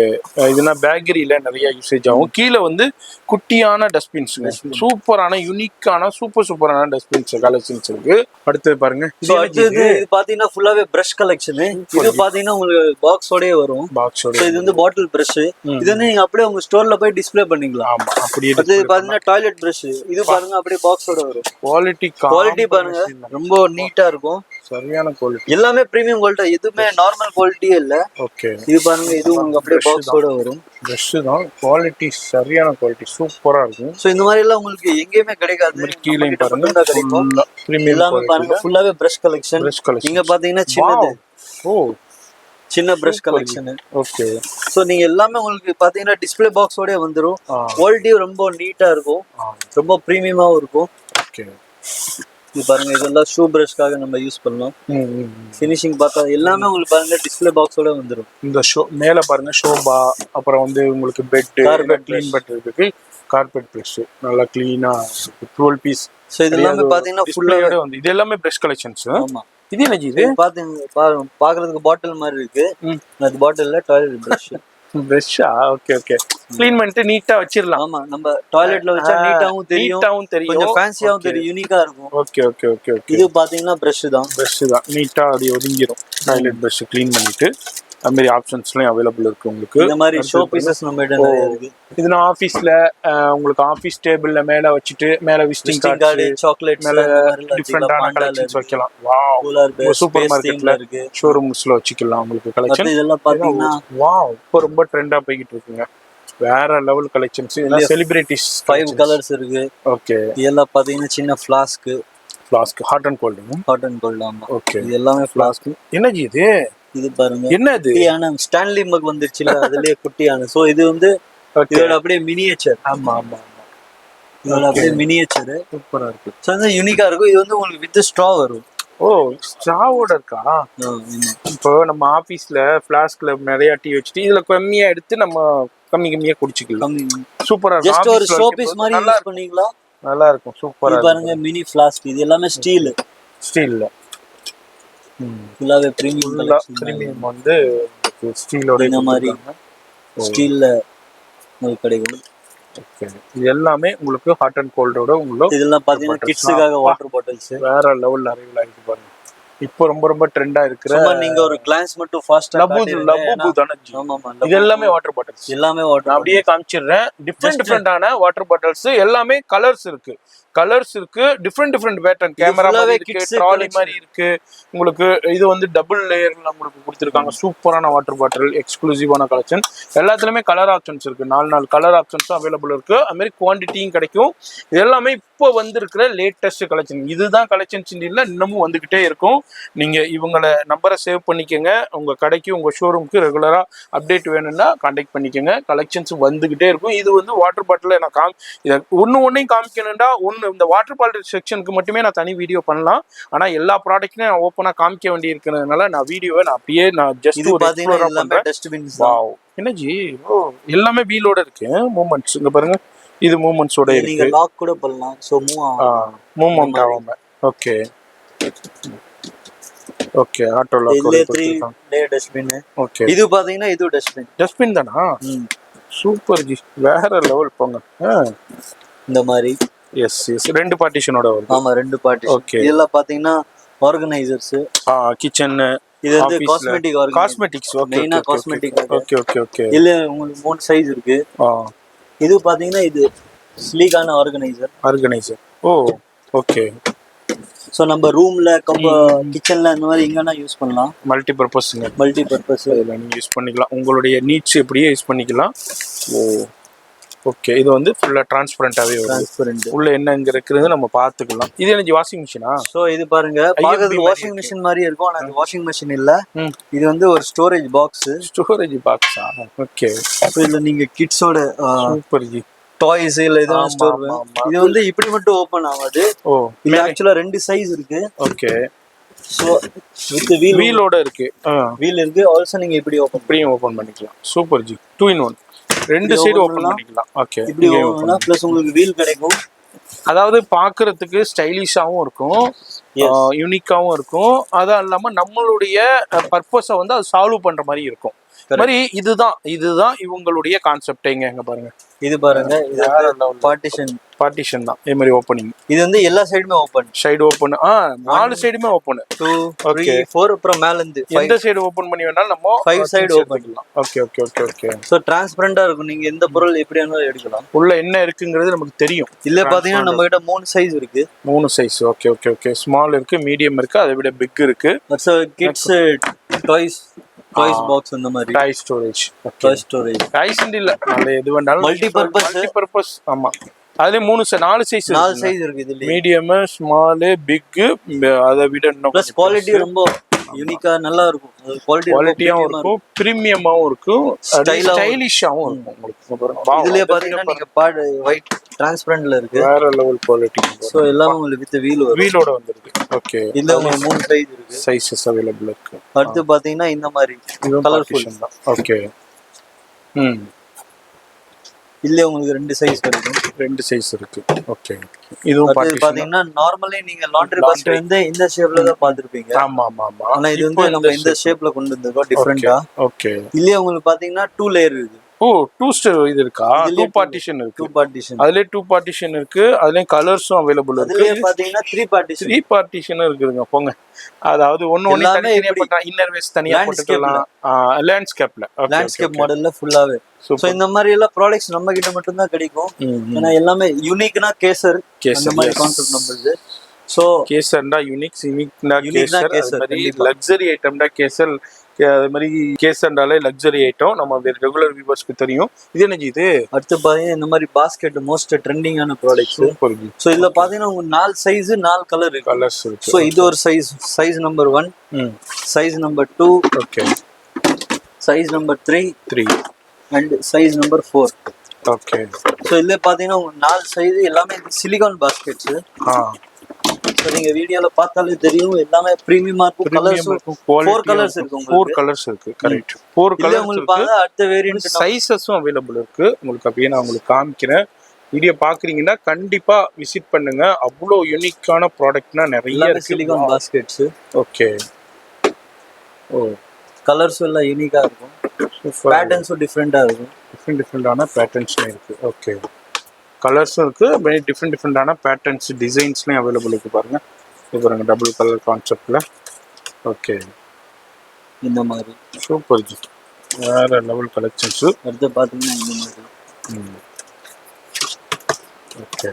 இதுனா பேக்கரியில நிறைய யூசேஜ் ஆகும். கீழ வந்து குட்டியான டஸ்ட்பின்ஸ், சூப்பரான யூனிக்கான சூப்பரான டஸ்ட்பின்ஸ் கலெக்ஷன்ஸ் இருக்கு. அடுத்து பாருங்க, இது பாத்தீங்கன்னா ஃபுல்லாவே பிரஷ் கலெக்ஷன். இது பாத்தீங்கன்னா உங்களுக்கு பாக்ஸோடயே வரும். பாக்ஸோட இது வந்து பாட்டில் பிரஷ். இது வந்து நீங்க அப்படியே உங்க ஸ்டோர்ல போய் டிஸ்ப்ளே பண்ணிக்கலாம். ஆமா, அப்படி அது பாத்தீங்கன்னா டாய்லெட் பிரஷ். இது பாருங்க அப்படியே பாக்ஸோட வரும். குவாலிட்டி பாருங்க ரொம்ப நீட்டா இருக்கும். சரியான குவாலிட்டி. எல்லாமே பிரீமியம் குவாலிட்டி, எதுவுமே நார்மல் குவாலிட்டியே இல்ல. ஓகே. இது பாருங்க, இது உங்களுக்கு அப்படியே பாக்ஸோட வரும். பிரஷ் தான் குவாலிட்டி, சரியான குவாலிட்டி, சூப்பரா இருக்கும். சோ இந்த மாதிரி எல்லாம் உங்களுக்கு எங்கேயுமே கிடைக்காது. கீழே பாருங்க பிரீமியம். எல்லாமே பாருங்க ஃபுல்லாவே பிரஷ் கலெக்ஷன். இங்க பாத்தீங்கன்னா சின்னது சின்ன பிரஷ் கலெக்ஷன். ஓகே. சோ நீங்க எல்லாமே உங்களுக்கு பாத்தீங்கன்னா டிஸ்ப்ளே பாக்ஸோடயே வந்துரும். குவாலிட்டியும் ரொம்ப நீட்டா இருக்கும், ரொம்ப பிரீமியமாவும் இருக்கும். ஓகே. இது பாருங்க, இதெல்லாம் ஷூ பிரஷ்காக நம்ம யூஸ் பண்ணலாம். ஃபினிஷிங் பார்த்தா எல்லாமே உங்களுக்கு பாருங்க டிஸ்ப்ளே பாக்ஸோட வந்துரும். இந்த ஷோ மேல பாருங்க ஷோபா, அப்புறம் வந்து உங்களுக்கு பெட், கிளீன் பெட் இருக்கு. கார்பெட் ப்ரஷ் நல்லா கிளீனா 12 பீஸ். ஸோ இது எல்லாமே பாத்தீங்கன்னா ஃபுல்லாவே வந்து இது எல்லாமே பிரஷ் கலெக்ஷன்ஸ். ஆமா, இது என்னது இது? பாக்குறதுக்கு பாட்டில் மாதிரி இருக்கு. அது பாட்டில்ல டாய்லெட் பிரஷ். பிரஷ்ஷா? Okay okay. க்ளீன் பண்ணிட்டு நீட்டா வச்சிரலாம். ஆமா, நம்ம டாய்லெட்ல வச்சா நீட்டாவும் தெரியும், கொஞ்சம் ஃபேன்சியாவும் தெரியும், யூனிக்கா இருக்கும். Okay okay okay okay. இது பாத்தீங்கன்னா பிரஷ் தான். பிரஷ் தான் நீட்டா அப்படி ஒதுங்கிரும். டாய்லெட் பிரஷ் க்ளீன் பண்ணிட்டு அது மாதிரி ஆப்ஷன்ஸ்லாம் அவைலபிள் இருக்கு உங்களுக்கு. இந்த மாதிரி ஷோ பீசஸ் நம்ம கிட்ட நிறைய இருக்கு. இது நான் ஆபீஸ்ல உங்களுக்கு ஆபீஸ் டேபிள்ல மேல வச்சிட்டு மேல விசிட்டிங் கார்டு, சாக்லேட்ஸ், மேல டிஃபரெண்டான கலெக்ஷன்ஸ் வைக்கலாம். வாவ், சூப்பர் மார்க்கெட்ல இருக்கு, ஷோரூம்ஸ்ல வச்சுக்கலாம் உங்களுக்கு கலெக்ஷன். இதெல்லாம் பாத்தீங்கன்னா வாவ், இப்போ ரொம்ப ட்ரெண்டா போயிட்டு இருக்குங்க. வேற லெவல் கலெக்ஷன்ஸ். இதெல்லாம் செலிபிரிட்டிஸ் 5 கலர்ஸ் இருக்கு. ஓகே. இதெல்லாம் பாத்தீங்கன்னா சின்ன ஃப்ளாஸ்க் ஹாட் அண்ட் கோல்டு. ஆமா. ஓகே, இது எல்லாமே ஃப்ளாஸ்க். என்னது இது? இது பாருங்க, என்ன இது? குட்டியான ஸ்டான்லி மக் வந்துருச்சுல, அதுலயே குட்டியான. சோ இது வந்து இதோட அப்படியே மினியேச்சர். ஆமா ஆமா ஆமா, இதோட அப்படியே மினியேச்சர் சூப்பரா இருக்கு. சோ வந்து யூனிக்கா இருக்கும். இது வந்து உங்களுக்கு வித் ஸ்ட்ரா வரும். ஓ, ஸ்ட்ராவோட இருக்கா? இப்போ நம்ம ஆபீஸ்ல ஃபிளாஸ்க்ல நிறைய டீ வச்சுட்டு இதுல கம்மியா எடுத்து நம்ம கம்மியா குடிச்சுக்கலாம். சூப்பரா இருக்கு. ஜஸ்ட் ஒரு ஷோ பீஸ் மாதிரி யூஸ் பண்ணீங்களா? நல்லா இருக்கும், சூப்பரா இருக்கு. பாருங்க, மினி ஃப்ளாஸ்க். இது எல்லாமே ஸ்டீல்ல ஃபுல்லாவே பிரீமியம் வந்து ஸ்டீலோட இந்த மாதிரி ஸ்டீல்ல உங்களுக்கு கிடைக்கும். ஓகே, இது எல்லாமே உங்களுக்கு ஹாட் அண்ட் கோல்டோட உங்களுக்கு. இதெல்லாம் பாத்தீங்கன்னா கிட்ஸுக்காக வாட்டர் பாட்டில்ஸ் வேற லெவல் அரைவல் ஆயிட்டு பாருங்க. இப்போ ரொம்ப ட்ரெண்டா இருக்கிற. நீங்க ஒரு கிளான்ஸ் மட்டும் ஃபாஸ்டா லபு தான. ஆமாமா, இது எல்லாமே வாட்டர் பாட்டில்ஸ். எல்லாமே வாட்டர். நான் அப்படியே காமிச்சிடுறேன். டிஃபரெண்டான வாட்டர் பாட்டில்ஸ். எல்லாமே கலர்ஸ் இருக்கு, டிஃப்ரெண்ட் பேட்டர்ன். கேமரா மாதிரி இருக்கு, ட்ராலி மாதிரி இருக்கு உங்களுக்கு. இது வந்து டபுள் லேயர்ல உங்களுக்கு கொடுத்துருக்காங்க. சூப்பரான வாட்டர் பாட்டில், எக்ஸ்க்ளூசிவான கலெக்ஷன். எல்லாத்துலயுமே கலர் ஆப்ஷன்ஸ் இருக்கு. 4 கலர் ஆப்ஷன்ஸும் அவைலபிள் இருக்கு. அது மாதிரி குவான்டிட்டியும் கிடைக்கும். இது எல்லாமே இப்போ வந்திருக்கிற லேட்டஸ்ட் கலெக்ஷன். இதுதான் கலெக்ஷன்ஸ் இல்ல, இன்னமும் வந்துகிட்டே இருக்கும். நீங்க இவங்கள நம்பரை சேவ் பண்ணிக்கோங்க. உங்க கடைக்கு, உங்க ஷோரூமுக்கு ரெகுலரா அப்டேட் வேணும்னா கான்டாக்ட் பண்ணிக்கோங்க. கலெக்ஷன்ஸ் வந்துகிட்டே இருக்கும். இது வந்து வாட்டர் பாட்டில் நான் ஒன்னையும் காமிக்கணும்டா இந்த வாட்டர் பாட்டில் செக்ஷனுக்கு மட்டுமே நான் தனி வீடியோ பண்ணலாம். ஆனா எல்லா ப்ராடக்ட்லையும் நான் ஓப்பனா காமிக்க வேண்டி இருக்கிறதுனால நான் வீடியோவை அப்படியே ஜஸ்ட் டஸ்ட்பின். வாவ், என்னஜி? ஓ, எல்லாமே வீலோட இருக்கு. மூவ்மெண்ட்ஸ் இங்க பாருங்க, இது மூவ்மெண்ட்ஸோட இருக்கு. நீங்க லாக் கூட பண்ணலாம். சோ மூவ்மெண்ட் ஆகாம. Okay okay, auto lock. இதுல 3 லேயர் டஸ்ட்பின். ஓகே, இது பாத்தீங்கன்னா இது டஸ்ட்பின் தானா? சூப்பர் ஜி, வேற லெவல் போங்க. இந்த மாதிரி எஸ் 2 பார்ட்டிஷனோட வருது. ஆமா, 2 பார்ட்டிஷன். ஓகே, இதெல்லாம் பாத்தீங்கன்னா ஆர்கனைசர்ஸ், கிச்சன். இது வந்து காஸ்மெட்டிக்ஸ். மெயினா காஸ்மெட்டிக். Okay okay okay. இதுல உங்களுக்கு 3 சைஸ் இருக்கு. இது பாத்தீங்கன்னா இது ஸ்லீக்கான ஆர்கனைசர். ஓ, ஓகே. சோ நம்ம ரூம்ல, கிச்சன்ல இந்த மாதிரி எங்கன்னா யூஸ் பண்ணலாம். மல்டி பர்பஸ் இதுல நீங்க யூஸ் பண்ணிக்கலாம். உங்களுடைய நீட்ஸ் எப்படியே யூஸ் பண்ணிக்கலாம். ஓ, ஓகே. இது வந்து ஃபுல்லா டிரான்ஸ்பரண்டாவே வரும். உள்ள என்னங்க இருக்குறது நம்ம பாத்துக்கலாம். இது என்ன வாஷிங் மிஷினா? சோ இது பாருங்க, பாக்குறதுக்கு வாஷிங் மிஷின் மாதிரி இருக்கும். ஆனா இது வாஷிங் மிஷின் இல்ல. இது வந்து ஒரு ஸ்டோரேஜ் பாக்ஸா? ஓகே. சோ இதுல நீங்க கிட்ஸோட சூப்பர் ஜி டாய்ஸ் இல்ல இதெல்லாம் ஸ்டோர் பண்ணலாம். இது வந்து இப்படி மட்டும் ஓபன் ஆகாது. ஓ, இது ஆக்சுவலா 2 சைஸ் இருக்கு. ஓகே. சோ வித் வீலோட இருக்கு. வீல் இருக்கு. ஆல்சோ நீங்க இப்படி ஓபன் பண்ணிக்கலாம். Super G, 2 in 1. 2 side open பண்ணிக்கலாம். ஓகே, இப்படி ஓபன் ப்ளஸ் உங்களுக்கு வீல் கிடைக்கும். அதாவது பாக்குறதுக்கு ஸ்டைலிஷாவும் இருக்கும், யூனிக்காவும் இருக்கும். அதான் இல்லாம நம்மளுடைய பர்பஸை வந்து அது சால்வ் பண்ற மாதிரி இருக்கும். மாதிரி இதுதான் இவங்களுடைய கான்செப்ட். இங்க பாருங்க, இது பாருங்க, இது பார்ட்டிஷன் தான். இதே மாதிரி ஓபனிங். இது வந்து எல்லா சைடுமே ஓபன். 4 சைடுமே ஓபன். 2 3 4 அப்புறம் மேல இருந்து எந்த சைடு ஓபன் பண்ணி வேணாலும் நம்ம 5 சைடு ஓபன் பண்ணலாம். Okay okay okay okay. So டிரான்ஸ்பரண்டா இருக்கும். நீங்க எந்த பொருள் எப்படி வேணாலும் எடுக்கலாம். உள்ள என்ன இருக்குங்கிறது நமக்கு தெரியும். இல்ல பாத்தீங்கன்னா நம்ம கிட்ட 3 சைஸ் இருக்கு. 3 size. Okay okay okay. Small இருக்கு, மீடியம் இருக்கு, அதை விட பிக் இருக்கு. கிட்ஸ் டாய்ஸ் பாக்ஸ் அந்த மாதிரி. டாய் ஸ்டோரேஜ். இல்ல, நல்ல எது வேணாலும் மல்டி பர்பஸ். ஆமா, அதுல 4 சைஸ் இருக்கு. இதுல மீடியம், ஸ்மால், பிக், அதை விட ப்ளஸ் குவாலிட்டி ரொம்ப யூனிக்கா நல்லா இருக்கும். குவாலிட்டியாவும் இருக்கும், பிரீமியமாவும் இருக்கும், ஸ்டைலிஷாவும் இருக்கும் உங்களுக்கு. இதுலயே பாத்தீங்கன்னா நீங்க ஒயிட் டிரான்ஸ்பரண்ட்ல இருக்கு. வேற லெவல் குவாலிட்டி. சோ எல்லாமே உங்களுக்கு வித் வீலோட வந்துருக்கு. ஓகே, இதுல 3 சைஸ் இருக்கு. சைஸஸ் அவேலபிள் இருக்கு. அடுத்து பாத்தீங்கன்னா இந்த மாதிரி கலர்ஃபுல் தான். ஓகே. இதுல உங்களுக்கு 2 சைஸ் கிடைக்கும். 2 சைஸ் இருக்கு. ஓகே. இதுவும் அடுத்து பாத்தீங்கன்னா நார்மலி நீங்க லாண்ட்ரி பாஸ்கெட் வந்து இந்த ஷேப்ல தான் பாத்துருப்பீங்க. ஆமா ஆமா ஆமா. ஆனா இது வந்து நம்ம இந்த ஷேப்ல கொண்டு வந்திருக்கோம் டிஃபரெண்டா. ஓகே. இதுலயே உங்களுக்கு பாத்தீங்கன்னா 2 லேயர் இருக்கு. ஓ 2 இது இருக்கா? 2 பார்ட்டிஷன் இருக்கு. 2 பார்ட்டிஷன். அதுலயே 2 பார்ட்டிஷன் இருக்கு. அதுலயே கலர்ஸும் அவைலபிள் இருக்கு. அதுலயே பாத்தீங்கன்னா 3 பார்ட்டிஷன். 3 பார்ட்டிஷன் இருக்குங்க போங்க. அதாவது ஒண்ணு தனியா போட்டா இன்னர் வேஸ்ட் தனியா போட்டுக்கலாம். லேண்ட்ஸ்கேப்ல. லேண்ட்ஸ்கேப் மாடல்ல ஃபுல்லாவே. சோ இந்த மாதிரி எல்லாம் ப்ராடக்ட்ஸ் நம்ம கிட்ட மட்டும் தான் கிடைக்கும். ஏன்னா எல்லாமே யூனிக்னா கேசர் அந்த மாதிரி கான்செப்ட் நம்மளுது. சோ கேசர்டா யூனிக்னா கேசர். லக்ஸரி ஐட்டம்டா கேசர். அது மாதிரி கேசர்டாலே லக்ஸரி ஐட்டம் நம்ம ரெகுலர் வியூவர்ஸ்க்கு தெரியும். இது என்னது இது? அடுத்து பாத்தீங்கன்னா இந்த மாதிரி பாஸ்கெட் மோஸ்ட் ட்ரெண்டிங்கான ப்ராடக்ட்ஸ். சோ இதுல பாத்தீங்கன்னா உங்களுக்கு 4 சைஸ் 4 கலர் இருக்கு. கலர்ஸ் இருக்கு. சோ இது ஒரு size number 1, size number 2, okay, size number 3 and size number 4. Okay. So இதுல பாத்தீங்கன்னா உங்களுக்கு 4 சைஸ் எல்லாமே சிலிகான் பாஸ்கெட்ஸ். சோ நீங்க வீடியோல பார்த்தாலே தெரியும் எல்லாமே பிரீமியமா இருக்கும். கலர்ஸ் 4 கலர்ஸ் இருக்கு. 4 கலர்ஸ் இருக்கு. கரெக்ட். 4 கலர்ஸ் உங்களுக்கு பார்த்தா அடுத்த வேரியன்ட் சைஸஸும் அவேலபிள் இருக்கு. உங்களுக்கு அப்படியே நான் உங்களுக்கு காமிக்கிறேன். வீடியோ பாக்குறீங்கன்னா கண்டிப்பா விசிட் பண்ணுங்க. அவ்வளோ யூனிக்கான ப்ராடக்ட்னா நிறைய இருக்கு. Silicone baskets. Okay. Oh colours எல்லாம் யூனிக்கா இருக்கும். பேட்டர்ன்ஸும் டிஃபரெண்டா இருக்கும். டிஃபரெண்டான பேட்டர்ன்ஸ்ல இருக்கு. ஓகே. கலர்ஸும் இருக்கு. டிஃப்ரெண்டான பேட்டர்ன்ஸ் டிசைன்ஸ்லையும் அவைலபிள் இருக்கு பாருங்க. இது பாருங்க டபுள் கலர் கான்செப்ட்ல. ஓகே. இந்த மாதிரி சூப்பர் ஜி. வேற லெவல் கலெக்ஷன்ஸ். அடுத்து பாத்தீங்கன்னா இந்த மாதிரி. ஓகே.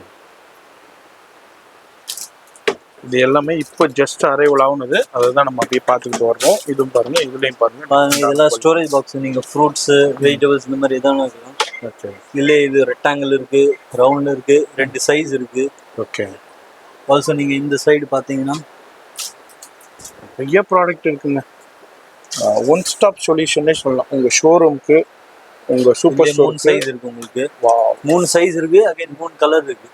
இது எல்லாமே இப்போ ஜஸ்ட் அரைவல் ஆகுனது. அதுதான் நம்ம அப்படியே பார்த்துக்கிட்டு வர்றோம். இதுவும் பாருங்க, இதுலயும் பாருங்க. இதெல்லாம் ஸ்டோரேஜ் பாக்ஸ். நீங்க ஃப்ரூட்ஸ் வெஜிடபிள்ஸ் இந்த மாதிரி எதாவது இருக்கலாம். ஓகே. இதுல இது ரெக்டாங்கிள் இருக்கு, ரவுண்ட் இருக்கு, 2 சைஸ் இருக்கு. ஓகே. ஆல்சோ நீங்க இந்த சைடு பாத்தீங்கன்னா நிறைய ப்ராடக்ட் இருக்குங்க. ஒன் ஸ்டாப் சொல்யூஷனே சொல்லலாம். உங்க ஷோரூமுக்கு, உங்க சூப்பர் ஸ்டோர் 3 சைஸ் இருக்கு உங்களுக்கு. 3 சைஸ் இருக்கு. அகைன் 3 கலர் இருக்கு.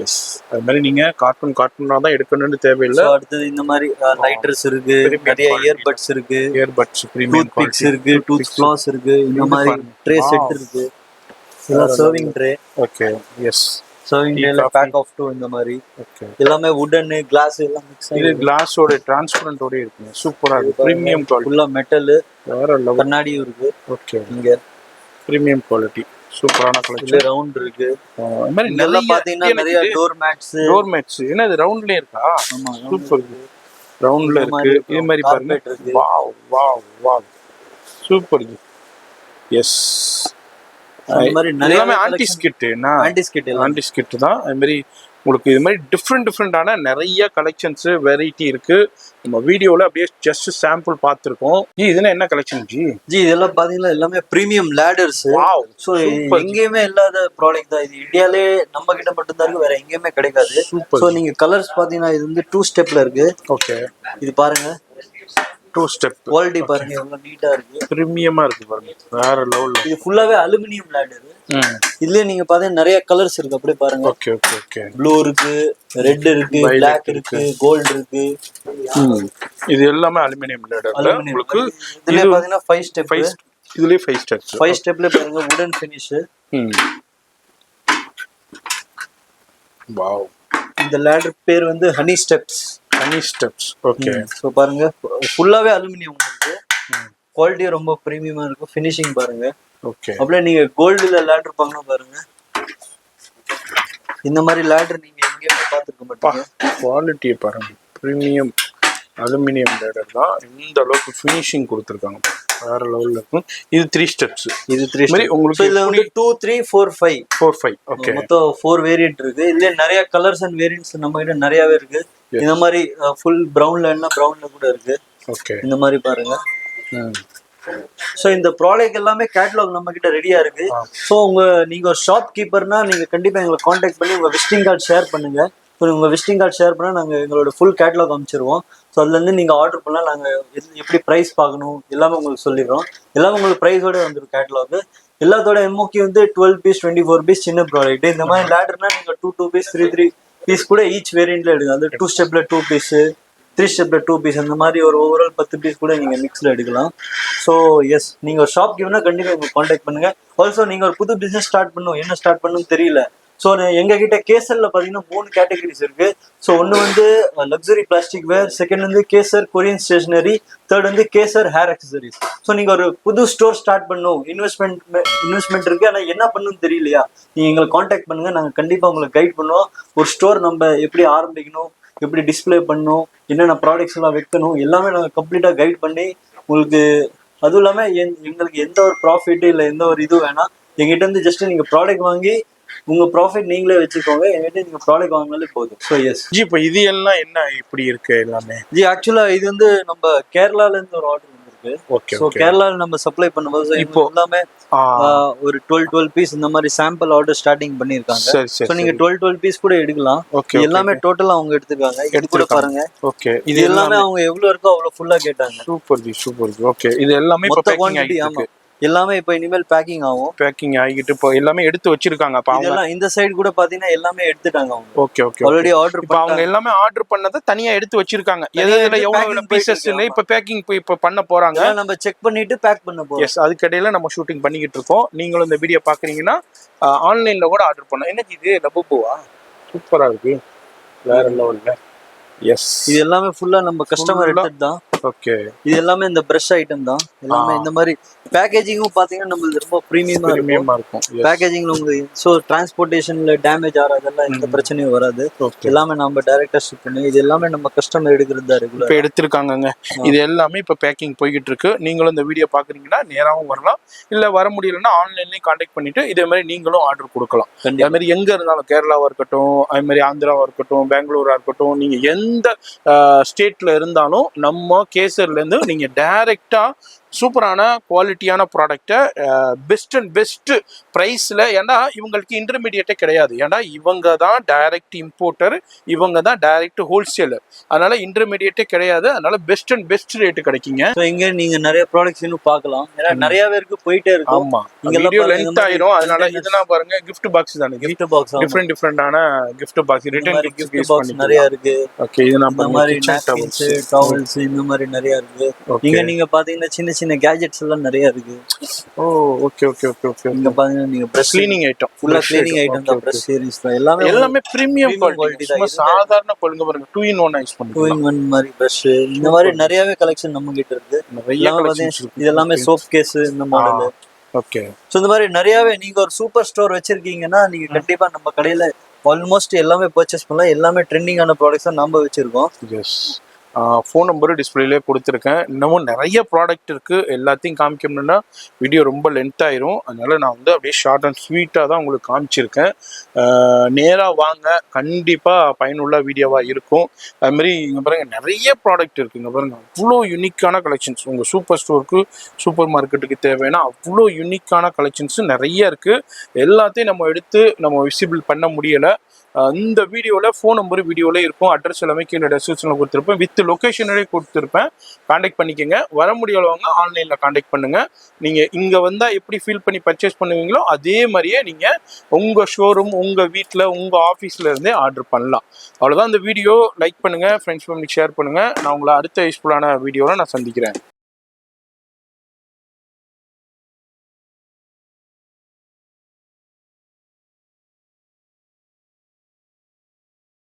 எஸ். அது மாதிரி நீங்க கார்ட்டூனா தான் எடுக்கணும்னு தேவையில்லை. அடுத்தது இந்த மாதிரி லைட்டர்ஸ் இருக்கு, நிறைய இயர்பட்ஸ் இருக்கு, பிரீமியம் பிக்ஸ் இருக்கு, டூத் ஃப்ளாஸ் இருக்கு, இந்த மாதிரி ட்ரே செட் இருக்கு. இதெல்லாம் serving tray. Okay. Yes. Serving ட்ரேல பேக் ஆஃப் 2 இந்த மாதிரி. ஓகே. எல்லாமே வுடன், கிளாஸ் எல்லாம் மிக்ஸ் ஆகி. இது கிளாஸோட டிரான்ஸ்பரண்டோட இருக்குங்க. சூப்பரா இருக்கு. Premium quality. ஃபுல்லா மெட்டல், வேற லெவல். கண்ணாடியும் இருக்கு. ஓகே. இங்க பிரீமியம் குவாலிட்டி. சூப்பரான கலெக்ஷன். ரவுண்ட் இருக்கு. இந்த மாதிரி நல்லா பாத்தீங்கன்னா நிறைய டோர் மேட்ஸ். என்ன இது ரவுண்ட்லயே இருக்கா? ஆமா, சூப்பர். ரவுண்ட்ல இருக்கு. இது மாதிரி பாருங்க. Wow wow wow. Super. Yes. இந்த மாதிரி நிறைய ஆன்டி ஸ்கிட் தான். அது மாதிரி உங்களுக்கு இது மாதிரி டிஃப்ரெண்டான நிறைய கலெக்ஷன்ஸ் வெரைட்டி இருக்கு. நம்ம வீடியோல அப்படியே ஜஸ்ட் சாம்பிள் பார்த்துருக்கோம். இதுனா என்ன கலெக்ஷன் ஜி? இதெல்லாம் பாத்தீங்கன்னா எல்லாமே பிரீமியம் லேடர்ஸ். சோ எங்கேயுமே இல்லாத ப்ராடக்ட் தான் இது. இந்தியாலே நம்ம கிட்ட மட்டும் தான் இருக்கு, வேற எங்கேயுமே கிடைக்காது. சோ நீங்க கலர்ஸ் பாத்தீங்கன்னா இது வந்து 2 ஸ்டெப்ல இருக்கு. ஓகே. இது பாருங்க 2 ஸ்டெப். குவாலிட்டி பாருங்க எவ்வளவு நீட்டா இருக்கு. பிரீமியமா இருக்கு பாருங்க. வேற லெவல்ல. இது ஃபுல்லாவே அலுமினியம் லேடர். இதுல நீங்க பாத்தீங்கன்னா நிறைய கலர்ஸ் இருக்கு. அப்படியே பாருங்க. Okay okay okay. ப்ளூ இருக்கு, ரெட் இருக்கு, பிளாக் இருக்கு, கோல்ட் இருக்கு. இது எல்லாமே அலுமினியம் லேடர்ல. உங்களுக்கு இதுல பாத்தீங்கன்னா 5 ஸ்டெப். இதுலயே 5 ஸ்டெப்ஸ். 5 ஸ்டெப்ல பாருங்க வுடன் ஃபினிஷ். வாவ். இந்த லேடர் பேர் வந்து ஹனி ஸ்டெப்ஸ். ஓகே. சோ பாருங்க ஃபுல்லாவே அலுமினியம் உங்களுக்கு. குவாலிட்டி ரொம்ப பிரீமியமா இருக்கும். ஃபினிஷிங் பாருங்க. ஓகே. அப்படியே நீங்க கோல்டுல லேடர் பாங்க பாருங்க. இந்த மாதிரி லேடர் நீங்க எங்கேயுமே பார்த்துக்க மாட்டீங்க. குவாலிட்டியை பாருங்க. பிரீமியம் அலுமினியம் லேடர் தான். இந்த அளவுக்கு ஃபினிஷிங் கொடுத்துருக்காங்க. வேற லெவல்ல இருக்கும். இது 3 ஸ்டெப்ஸ். இது 3 ஸ்டெப். உங்களுக்கு இதுல வந்து 2 3 4 5. ஓகே. மொத்தம் 4 வேரியன்ட் இருக்கு. இதுல நிறைய கலர்ஸ் அண்ட் வேரியன்ட்ஸ் நம்ம கிட்ட நிறையவே இருக்கு. இந்த மாதிரி ஃபுல் பிரவுன்ல என்ன பிரவுன்ல கூட இருக்கு. ஓகே. இந்த மாதிரி பாருங்க. சோ இந்த ப்ராடக்ட் எல்லாமே கேட்டலாக் நம்ம கிட்ட ரெடியா இருக்கு. சோ நீங்க ஒரு ஷாப் கீப்பர்னா நீங்க கண்டிப்பா எங்களை காண்டாக்ட் பண்ணி உங்க விசிட்டிங் கார்டு ஷேர் பண்ணுங்க. உங்க விசிட்டிங் கார்டு ஷேர் பண்ணா நாங்க எங்களோட ஃபுல் கேட்டலாக் அனுப்பிச்சிருவோம். ஸோ அதுல இருந்து நீங்க ஆர்டர் பண்ணா நாங்க எப்படி பிரைஸ் பார்க்கணும் எல்லாமே உங்களுக்கு சொல்லிடுறோம். எல்லாமே உங்களுக்கு பிரைஸோட வந்துடும் கேட்டலாக். எல்லாத்தோட எம்ஓகே வந்து 12 பீஸ் 24 பீஸ் சின்ன ப்ராடக்ட். இந்த மாதிரி லேடர்னா நீங்க 2 பீஸ் 3 பீஸ் கூட ஈச் வேரியன்ட்ல எடுங்க. அந்த 2 ஸ்டெப்ல 2 பீஸ் 3 ஸ்டெப்ல 2 பீஸ் அந்த மாதிரி ஒரு ஓவரால் 10 பீஸ் கூட நீங்க மிக்ஸ்ல எடுக்கலாம். ஸோ எஸ், நீங்க ஒரு ஷாப் கிவ்னா கண்டிப்பா எங்க காண்டாக்ட் பண்ணுங்க. ஆல்சோ நீங்க ஒரு புது பிசினஸ் ஸ்டார்ட் பண்ணணும், என்ன ஸ்டார்ட் பண்ணணும்னு தெரியல. ஸோ எங்க கிட்ட கேசர்ல பாத்தீங்கன்னா 3 கேட்டகரிஸ் இருக்கு. ஸோ ஒன்னு வந்து லக்ஸரி பிளாஸ்டிக் வேர், செகண்ட் வந்து கேசர் கொரியன் ஸ்டேஷனரி, தேர்ட் வந்து கேசர் ஹேர் அக்சசரிஸ். ஸோ நீங்க ஒரு புது ஸ்டோர் ஸ்டார்ட் பண்ணணும், இன்வெஸ்ட்மெண்ட் இருக்கு, ஆனா என்ன பண்ணணும்னு தெரியலையா, நீங்க எங்களை காண்டாக்ட் பண்ணுங்க, நாங்க கண்டிப்பா உங்களுக்கு கைட் பண்ணுவோம். ஒரு ஸ்டோர் நம்ம எப்படி ஆரம்பிக்கணும், எப்படி டிஸ்பிளே பண்ணணும், என்னென்ன ப்ராடக்ட்ஸ் எல்லாம் வைக்கணும், எல்லாமே நாங்கள் கம்ப்ளீட்டா கைட் பண்ணி உங்களுக்கு. அதுவும் இல்லாம எங்களுக்கு எந்த ஒரு ப்ராஃபிட் இல்லை எந்த ஒரு இது வேணாம். எங்கிட்ட இருந்து ஜஸ்ட் நீங்க ப்ராடக்ட் வாங்கி உங்க ப்ராஃபிட் நீங்களே வச்சுக்கோங்க, எங்கிட்ட நீங்க ப்ராடக்ட் வாங்கினாலே போதும். ஸோ எஸ் ஜி, இப்போ இது எல்லாம் என்ன இப்படி இருக்கு எல்லாமே? ஜி ஆக்சுவலா இது வந்து நம்ம கேரளால இருந்து ஒரு ஆர்டர் வந்திருக்கு. ஓகே. ஸோ கேரளால நம்ம சப்ளை பண்ணும்போது இப்போ எல்லாமே ஒரு 12 பீஸ் இந்த மாதிரி சாம்பிள் ஆர்டர் ஸ்டார்டிங் பண்ணிருக்காங்க. சரி சரி. ஸோ நீங்க 12 பீஸ் கூட எடுக்கலாம். ஓகே. எல்லாமே டோட்டலா அவங்க எடுத்துருக்காங்க. இது கூட பாருங்க. ஓகே. இது எல்லாமே அவங்க எவ்வளவு இருக்கோ அவ்வளவு ஃபுல்லா கேட்டாங்க. Super G, super G. Okay. இது எல்லாமே இப்போ பேக்கிங் ஆயிட்டு எல்லாமே இப்போ இனிமேல் பேக்கிங் ஆகும். பேக்கிங் ஆகிட்டு இப்போ எல்லாமே எடுத்து வச்சிருக்காங்க. அப்ப அவங்க இந்த சைடு கூட பாத்தீங்கன்னா எல்லாமே எடுத்துட்டாங்க அவங்க. Okay okay. ஆல்ரெடி ஆர்டர் இப்போ அவங்க எல்லாமே ஆர்டர் பண்ணதை தனியா எடுத்து வச்சிருக்காங்க. எதுல எவ்வளவு பீசஸ் இல்ல இப்போ பேக்கிங் இப்போ பண்ண போறாங்க. நம்ம செக் பண்ணிட்டு பேக் பண்ண போறோம். எஸ், அதுக்கிடையில நம்ம ஷூட்டிங் பண்ணிக்கிட்டு இருக்கோம். நீங்களும் இந்த வீடியோ பாக்குறீங்கன்னா ஆன்லைன்ல கூட ஆர்டர் பண்ணலாம். என்ன இது லபுபுவா? சூப்பரா இருக்கு, வேற லெவல்ல. எஸ், இது எல்லாமே ஃபுல்லா நம்ம கஸ்டமர் எடுத்துட்டு தான். ஓகே. இது எல்லாமே இந்த பிரஷ் ஐட்டம் தான். எல்லாமே இந்த மாதிரி பேக்கேஜிங்கும் பாத்தீங்கன்னா நம்மளுக்கு ரொம்ப பிரீமியமா இருக்கும். பேக்கேஜிங்ல உங்களுக்கு ஸோ டிரான்ஸ்போர்ட்டேஷன்ல டேமேஜ் ஆகிறதெல்லாம் எந்த பிரச்சனையும் வராது. எல்லாமே நம்ம டைரக்டா ஷிப் பண்ணி இது எல்லாமே நம்ம கஸ்டமர் எடுக்கிறது தான் ரெகுலர். இப்போ எடுத்திருக்காங்க. இது எல்லாமே இப்போ பேக்கிங் போய்கிட்டு இருக்கு. நீங்களும் இந்த வீடியோ பாக்குறீங்கன்னா நேராகவும் வரலாம், இல்ல வர முடியலன்னா ஆன்லைன்லயும் கான்டாக்ட் பண்ணிட்டு இதே மாதிரி நீங்களும் ஆர்டர் கொடுக்கலாம். அதே மாதிரி எங்க இருந்தாலும் கேரளாவா இருக்கட்டும், அது மாதிரி ஆந்திராவா இருக்கட்டும், பெங்களூரா இருக்கட்டும், நீங்க எந்த ஸ்டேட்ல இருந்தாலும் நம்ம கேசர்ல இருந்து நீங்க டைரக்டா சூப்பரான குவாலிட்டியான ப்ராடக்டை பெஸ்ட் அண்ட் பெஸ்ட் ப்ரைஸில். ஏன்னா இவங்களுக்கு இன்டர்மீடியேட்டே கிடையாது. ஏன்னா இவங்க தான் டைரக்ட் இம்போர்ட்டர், இவங்க தான் டைரக்ட் ஹோல்சேலர். அதனால இன்டர்மீடியேட்டே கிடையாது. அதனால பெஸ்ட் அண்ட் பெஸ்ட் ரேட்டு கிடைக்குங்க. இங்க நீங்க நிறைய ப்ராடக்ட்ஸ் இன்னும் பார்க்கலாம். ஏன்னா நிறைய பேருக்கு போயிட்டே இருக்கும். ஆமா, வீடியோ லென்த் ஆயிரும். அதனால இதெல்லாம் பாருங்க, கிஃப்ட் பாக்ஸ் தானே. கிஃப்ட் பாக்ஸ் டிஃபரெண்டான gift box, return gift box நிறைய இருக்கு. ஓகே. இது நம்ம மாதிரி டவல்ஸ் இந்த மாதிரி நிறைய இருக்கு. இங்க நீங்க பாத்தீங்கன்னா சின்ன சின்ன கேஜெட்ஸ் எல்லாம் நிறைய இருக்கு. ஓ ஓகே ஓகே ஓகே ஓகே. இங்க பாத்தீங்கன்னா நீங்க பிரஷ் க்ளீனிங் ஐட்டம், ஃபுல்லா க்ளீனிங் ஐட்டம் தான். பிரஷ் சீரிஸ் தான். எல்லாமே பிரீமியம் குவாலிட்டி தான். சாதாரண பொருளுங்க பாருங்க, 2 in 1 யூஸ் பண்ணுங்க. 2 in 1 மாதிரி பிரஷ் இந்த மாதிரி நிறையவே கலெக்ஷன் நம்ம கிட்ட இருக்கு. நிறைய கலெக்ஷன்ஸ் இருக்கு. இது எல்லாமே சோப் கேஸ் இந்த மாடல். ஓகே. சோ இந்த மாதிரி நிறையவே நீங்க ஒரு சூப்பர் ஸ்டோர் வச்சிருக்கீங்கன்னா நீங்க கண்டிப்பா நம்ம கடையில ஆல்மோஸ்ட் எல்லாமே பர்ச்சேஸ் பண்ணலாம். எல்லாமே ட்ரெண்டிங்கான ப்ராடக்ட்ஸ் தான் நாம வச்சிருக்கோம். எஸ். ஃபோன் நம்பரு டிஸ்பிளேலே கொடுத்துருக்கேன். இன்னமும் நிறைய ப்ராடக்ட் இருக்குது. எல்லாத்தையும் காமிக்கணும்னா வீடியோ ரொம்ப லென்த் ஆயிரும். அதனால் நான் வந்து அப்படியே ஷார்ட் அண்ட் ஸ்வீட்டாக தான் உங்களுக்கு காமிச்சிருக்கேன். நேராக வாங்க, கண்டிப்பாக பயனுள்ள வீடியோவாக இருக்கும். அதுமாதிரி இங்கே பாருங்கள் நிறைய ப்ராடக்ட் இருக்குது. இங்கே பாருங்கள் அவ்வளோ யூனிக்கான கலெக்ஷன்ஸ். உங்கள் சூப்பர் ஸ்டோருக்கு சூப்பர் மார்க்கெட்டுக்கு தேவைன்னா அவ்வளோ யூனிக்கான கலெக்ஷன்ஸு நிறைய இருக்குது. எல்லாத்தையும் நம்ம எடுத்து நம்ம விசிபிள் பண்ண முடியலை. இந்த வீடியோவில் ஃபோன் நம்பர் வீடியோவில் இருக்கும். அட்ரஸ் எல்லாமே கீழே டெஸ்கிரிப்ஷனில் கொடுத்துருப்பேன். வித் லொக்கேஷனே கொடுத்துருப்பேன். காண்டாக்ட் பண்ணிக்கோங்க. வர முடியாதவங்க ஆன்லைனில் காண்டாக்ட் பண்ணுங்கள். நீங்கள் இங்கே வந்தால் எப்படி ஃபீல் பண்ணி பர்ச்சேஸ் பண்ணுவீங்களோ அதே மாதிரியே நீங்கள் உங்கள் ஷோரூம், உங்கள் வீட்டில், உங்கள் ஆஃபீஸில் இருந்தே ஆர்டர் பண்ணலாம். அவ்வளோதான். இந்த வீடியோ லைக் பண்ணுங்கள், ஃப்ரெண்ட்ஸ் ஃபேமிலிக்கு ஷேர் பண்ணுங்கள். நான் உங்களை அடுத்த யூஸ்ஃபுல்லான வீடியோவில் நான் சந்திக்கிறேன்.